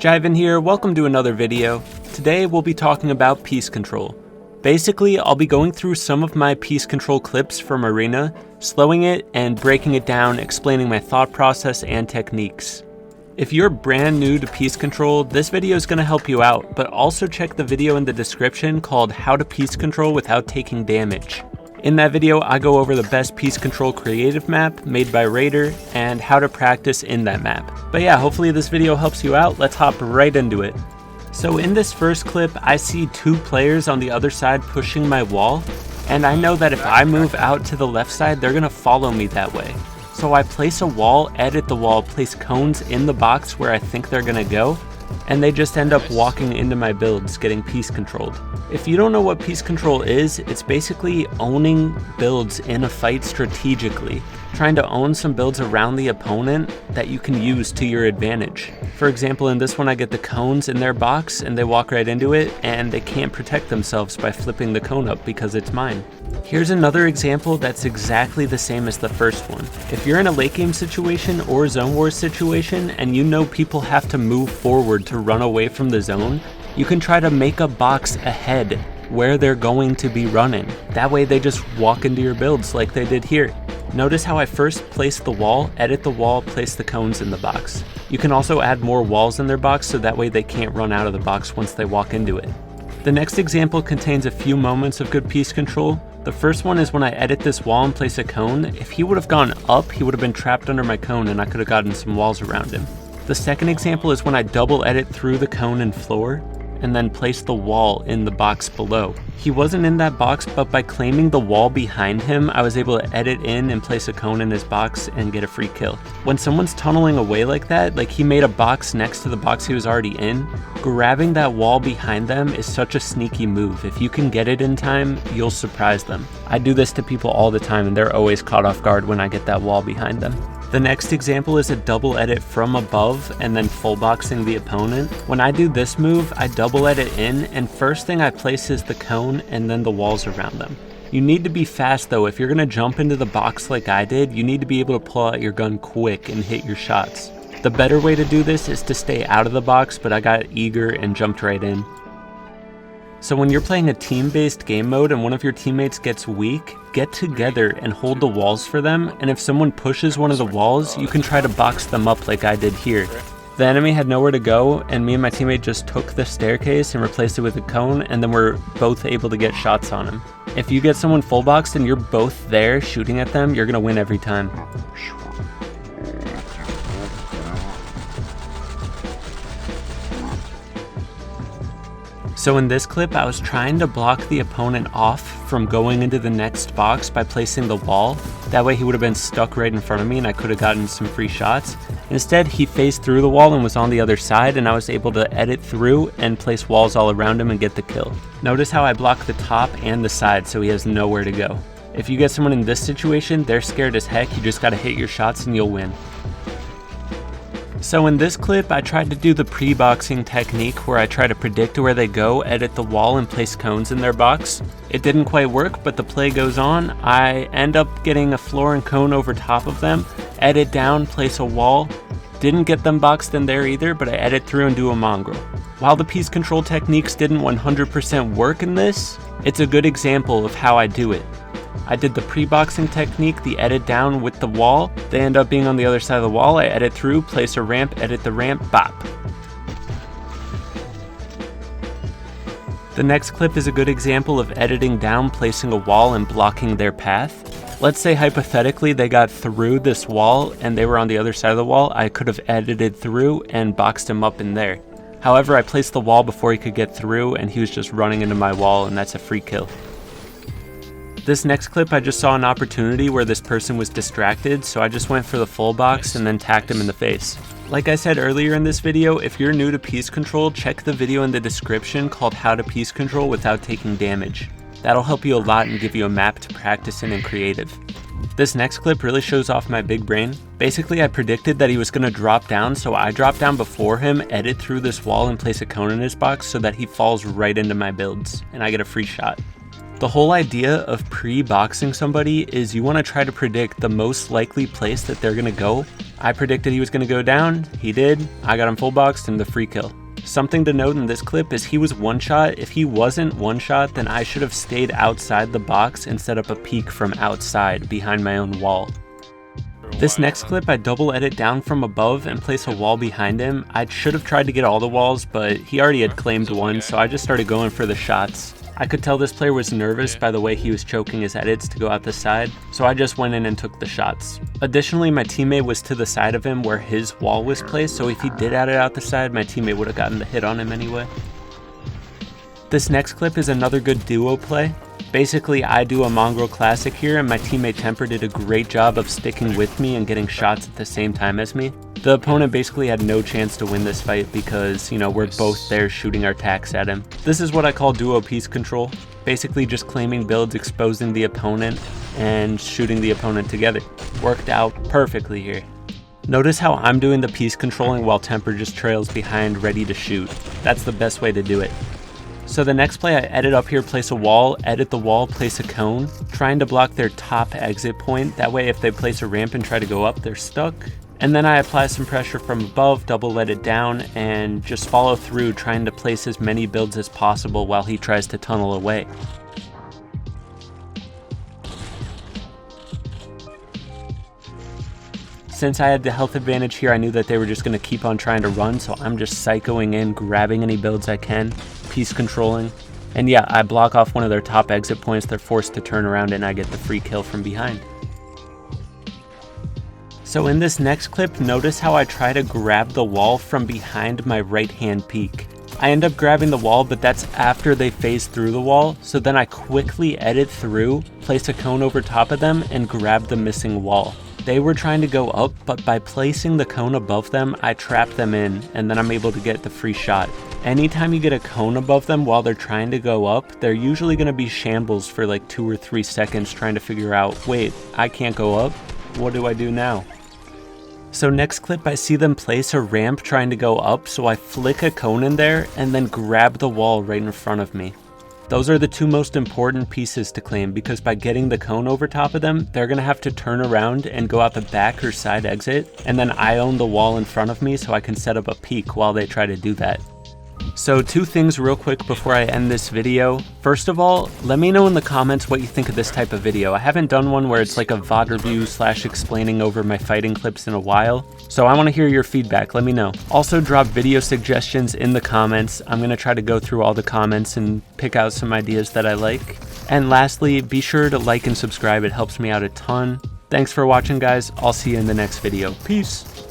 Jiven here, welcome to another video. Today we'll be talking about piece control. Basically, I'll be going through some of my piece control clips from Arena, slowing it and breaking it down, explaining my thought process and techniques. If you're brand new to piece control, this video is going to help you out, but also check the video in the description called How to Piece Control Without Taking Damage. In that video, I go over the best piece control creative map made by Raider and how to practice in that map. But yeah, hopefully this video helps you out. Let's hop right into it. So in this first clip, I see two players on the other side pushing my wall, and I know that if I move out to the left side, they're gonna follow me that way. So I place a wall, edit the wall, place cones in the box where I think they're gonna go, and they just end up walking into my builds, getting piece controlled. If you don't know what piece control is, it's basically owning builds in a fight strategically, trying to own some builds around the opponent that you can use to your advantage. For example, in this one I get the cones in their box and they walk right into it and they can't protect themselves by flipping the cone up because it's mine. Here's another example that's exactly the same as the first one. If you're in a late game situation or zone wars situation and you know people have to move forward to run away from the zone, you can try to make a box ahead where they're going to be running. That way they just walk into your builds like they did here. Notice how I first place the wall, edit the wall, place the cones in the box. You can also add more walls in their box so that way they can't run out of the box once they walk into it. The next example contains a few moments of good piece control. The first one is when I edit this wall and place a cone. If he would have gone up, he would have been trapped under my cone and I could have gotten some walls around him. The second example is when I double edit through the cone and floor and then place the wall in the box below. He wasn't in that box, but by claiming the wall behind him, I was able to edit in and place a cone in his box and get a free kill. When someone's tunneling away like that, like he made a box next to the box he was already in, grabbing that wall behind them is such a sneaky move. If you can get it in time, you'll surprise them. I do this to people all the time and they're always caught off guard when I get that wall behind them. The next example is a double edit from above and then full boxing the opponent. When I do this move, I double edit in and first thing I place is the cone and then the walls around them. You need to be fast though. If you're gonna jump into the box like I did, you need to be able to pull out your gun quick and hit your shots. The better way to do this is to stay out of the box, but I got eager and jumped right in. So when you're playing a team-based game mode and one of your teammates gets weak, get together and hold the walls for them, and if someone pushes one of the walls, you can try to box them up like I did here. The enemy had nowhere to go, and me and my teammate just took the staircase and replaced it with a cone, and then we're both able to get shots on him. If you get someone full boxed and you're both there shooting at them, you're gonna win every time. So in this clip, I was trying to block the opponent off from going into the next box by placing the wall. That way he would have been stuck right in front of me and I could have gotten some free shots. Instead, he phased through the wall and was on the other side, and I was able to edit through and place walls all around him and get the kill. Notice how I block the top and the side so he has nowhere to go. If you get someone in this situation, they're scared as heck. You just gotta hit your shots and you'll win. So in this clip, I tried to do the pre-boxing technique where I try to predict where they go, edit the wall, and place cones in their box. It didn't quite work, but the play goes on. I end up getting a floor and cone over top of them, edit down, place a wall. Didn't get them boxed in there either, but I edit through and do a mongrel. While the piece control techniques didn't 100% work in this, it's a good example of how I do it. I did the pre-boxing technique, the edit down with the wall. They end up being on the other side of the wall. I edit through, place a ramp, edit the ramp, bop. The next clip is a good example of editing down, placing a wall, and blocking their path. Let's say hypothetically they got through this wall and they were on the other side of the wall. I could have edited through and boxed him up in there. However, I placed the wall before he could get through and he was just running into my wall, and that's a free kill. This next clip, I just saw an opportunity where this person was distracted, so I just went for the full box and then tacked him in the face. Like I said earlier in this video, if you're new to piece control, check the video in the description called How to Piece Control Without Taking Damage. That'll help you a lot and give you a map to practice in creative. This next clip really shows off my big brain. Basically, I predicted that he was going to drop down, so I dropped down before him, edit through this wall, and place a cone in his box so that he falls right into my builds, and I get a free shot. The whole idea of pre-boxing somebody is you want to try to predict the most likely place that they're going to go. I predicted he was going to go down, he did, I got him full boxed and the free kill. Something to note in this clip is he was one shot. If he wasn't one shot, then I should have stayed outside the box and set up a peek from outside behind my own wall. This next clip, I double edit down from above and place a wall behind him. I should have tried to get all the walls, but he already had claimed one, so I just started going for the shots. I could tell this player was nervous by the way he was choking his edits to go out the side, so I just went in and took the shots. Additionally, my teammate was to the side of him where his wall was placed, so if he did add it out the side, my teammate would have gotten the hit on him anyway. This next clip is another good duo play. Basically, I do a mongrel classic here, and my teammate Temper did a great job of sticking with me and getting shots at the same time as me. The opponent basically had no chance to win this fight because, you know, we're both there shooting our attacks at him. This is what I call duo piece control. Basically just claiming builds, exposing the opponent, and shooting the opponent together. Worked out perfectly here. Notice how I'm doing the piece controlling while Temper just trails behind ready to shoot. That's the best way to do it. So the next play, I edit up here, place a wall, edit the wall, place a cone, trying to block their top exit point. That way if they place a ramp and try to go up, they're stuck. And then I apply some pressure from above, double let it down, and just follow through, trying to place as many builds as possible while he tries to tunnel away. Since I had the health advantage here, I knew that they were just going to keep on trying to run, so I'm just psychoing in, grabbing any builds I can, piece controlling. And yeah, I block off one of their top exit points, they're forced to turn around, and I get the free kill from behind. So in this next clip, notice how I try to grab the wall from behind my right hand peak. I end up grabbing the wall, but that's after they phase through the wall, so then I quickly edit through, place a cone over top of them, and grab the missing wall. They were trying to go up, but by placing the cone above them, I trap them in, and then I'm able to get the free shot. Anytime you get a cone above them while they're trying to go up, they're usually going to be shambles for like 2 or 3 seconds trying to figure out, wait, I can't go up? What do I do now? So next clip, I see them place a ramp trying to go up, so I flick a cone in there and then grab the wall right in front of me. Those are the 2 most important pieces to claim, because by getting the cone over top of them, they're going to have to turn around and go out the back or side exit, and then I own the wall in front of me so I can set up a peek while they try to do that. So 2 things real quick before I end this video. First of all, let me know in the comments what you think of this type of video. I haven't done one where it's like a VOD review / explaining over my fighting clips in a while, so I want to hear your feedback, let me know. Also drop video suggestions in the comments. I'm going to try to go through all the comments and pick out some ideas that I like. And lastly, be sure to like and subscribe, it helps me out a ton. Thanks for watching guys, I'll see you in the next video. Peace!